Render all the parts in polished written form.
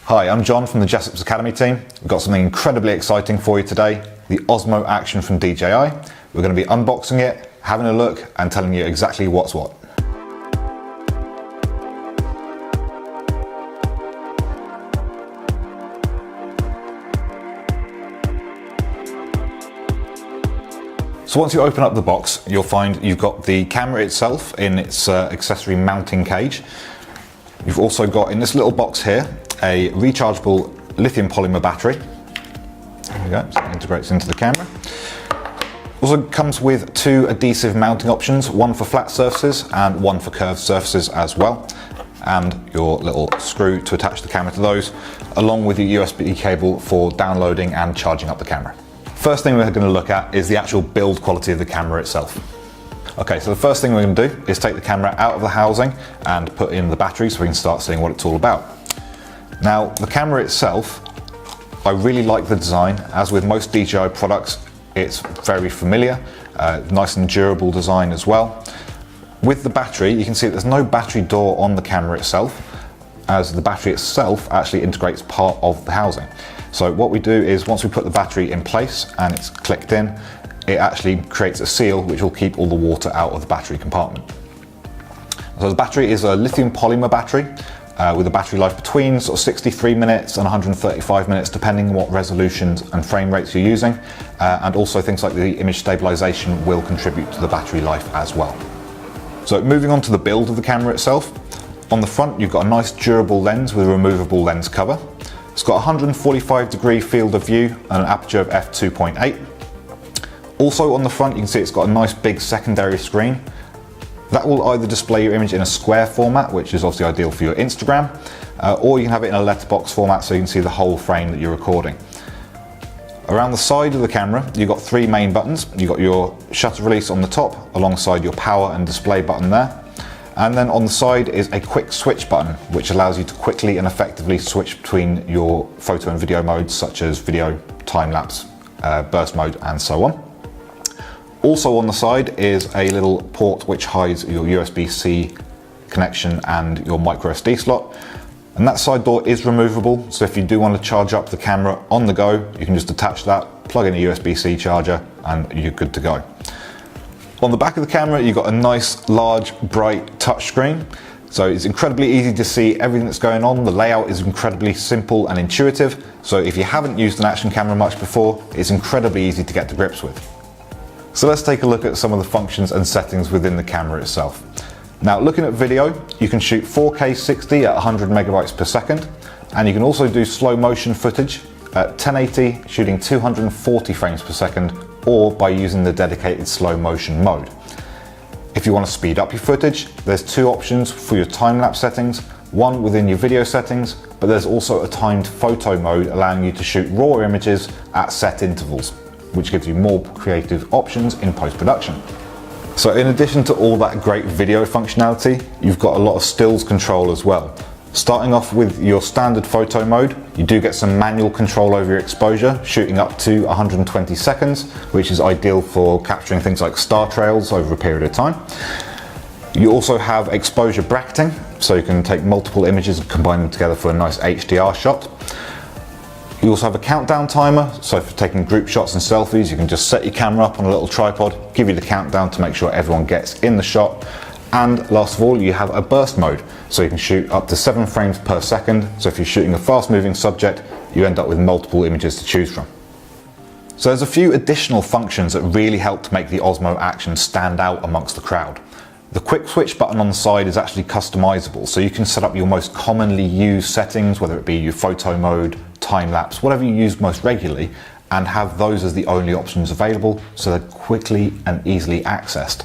Hi, I'm John from the Jessops Academy team. We've got something incredibly exciting for you today, the Osmo Action from DJI. We're going to be unboxing it, having a look and telling you exactly what's what. So once you open up the box, you'll find you've got the camera itself in its accessory mounting cage. You've also got in this little box here a rechargeable lithium polymer battery. There we go, so it integrates into the camera. Also comes with two adhesive mounting options, one for flat surfaces and one for curved surfaces as well. And your little screw to attach the camera to those, along with your USB cable for downloading and charging up the camera. First thing we're going to look at is the actual build quality of the camera itself. Okay, so the first thing we're going to do is take the camera out of the housing and put in the battery so we can start seeing what it's all about. Now, the camera itself, I really like the design. As with most DJI products, it's very familiar, nice and durable design as well. With the battery, you can see there's no battery door on the camera itself, as the battery itself actually integrates part of the housing. So what we do is once we put the battery in place and it's clicked in, it actually creates a seal which will keep all the water out of the battery compartment. So the battery is a lithium polymer battery with a battery life between sort of 63 minutes and 135 minutes depending on what resolutions and frame rates you're using, and also things like the image stabilization will contribute to the battery life as well. So moving on to the build of the camera itself, on the front you've got a nice durable lens with a removable lens cover. It's got a 145-degree field of view and an aperture of f2.8. Also on the front you can see it's got a nice big secondary screen. That will either display your image in a square format, which is obviously ideal for your Instagram, or you can have it in a letterbox format so you can see the whole frame that you're recording. Around the side of the camera you've got three main buttons. You've got your shutter release on the top alongside your power and display button there. And then on the side is a quick switch button, which allows you to quickly and effectively switch between your photo and video modes, such as video, time-lapse, burst mode, and so on. Also on the side is a little port which hides your USB-C connection and your micro SD slot. And that side door is removable, so if you do want to charge up the camera on the go, you can just attach that, plug in a USB-C charger, and you're good to go. On the back of the camera, you've got a nice, large, bright touchscreen. So it's incredibly easy to see everything that's going on. The layout is incredibly simple and intuitive. So if you haven't used an action camera much before, it's incredibly easy to get to grips with. So let's take a look at some of the functions and settings within the camera itself. Now, looking at video, you can shoot 4K 60 at 100 megabytes per second. And you can also do slow motion footage at 1080, shooting 240 frames per second, or by using the dedicated slow motion mode. If you want to speed up your footage, there's two options for your time-lapse settings, one within your video settings, but there's also a timed photo mode allowing you to shoot raw images at set intervals, which gives you more creative options in post-production. So in addition to all that great video functionality, you've got a lot of stills control as well. Starting off with your standard photo mode, you do get some manual control over your exposure, shooting up to 120 seconds, which is ideal for capturing things like star trails over a period of time. You also have exposure bracketing, so you can take multiple images and combine them together for a nice HDR shot. You also have a countdown timer, so for taking group shots and selfies, you can just set your camera up on a little tripod, give you the countdown to make sure everyone gets in the shot. And last of all, you have a burst mode, so you can shoot up to 7 frames per second. So if you're shooting a fast moving subject, you end up with multiple images to choose from. So there's a few additional functions that really help to make the Osmo Action stand out amongst the crowd. The quick switch button on the side is actually customizable, so you can set up your most commonly used settings, whether it be your photo mode, time lapse, whatever you use most regularly, and have those as the only options available, so they're quickly and easily accessed.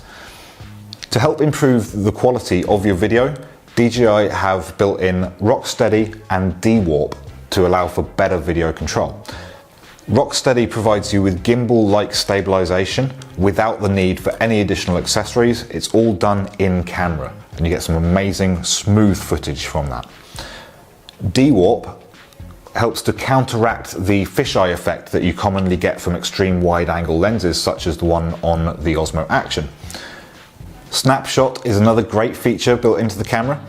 To help improve the quality of your video, DJI have built in Rocksteady and D-Warp to allow for better video control. Rocksteady provides you with gimbal-like stabilization without the need for any additional accessories. It's all done in camera, and you get some amazing smooth footage from that. D-Warp helps to counteract the fisheye effect that you commonly get from extreme wide-angle lenses, such as the one on the Osmo Action. Snapshot is another great feature built into the camera.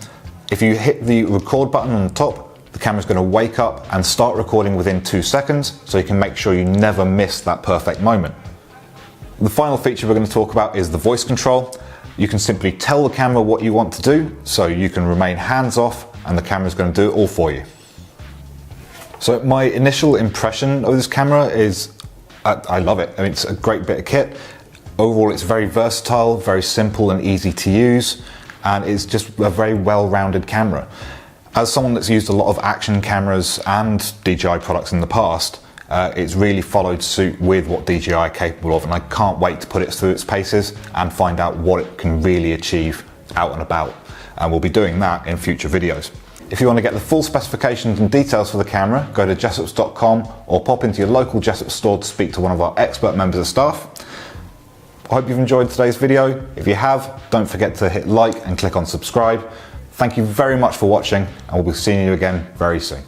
If you hit the record button on the top, the camera's going to wake up and start recording within 2 seconds, so you can make sure you never miss that perfect moment. The final feature we're going to talk about is the voice control. You can simply tell the camera what you want to do, so you can remain hands off and the camera's going to do it all for you. So my initial impression of this camera is, I love it. I mean, it's a great bit of kit. Overall, it's very versatile, very simple and easy to use, and it's just a very well-rounded camera. As someone that's used a lot of action cameras and DJI products in the past, it's really followed suit with what DJI are capable of, and I can't wait to put it through its paces and find out what it can really achieve out and about. And we'll be doing that in future videos. If you want to get the full specifications and details for the camera, go to jessops.com or pop into your local Jessops store to speak to one of our expert members of staff. I hope you've enjoyed today's video. If you have, don't forget to hit like and click on subscribe. Thank you very much for watching, and we'll be seeing you again very soon.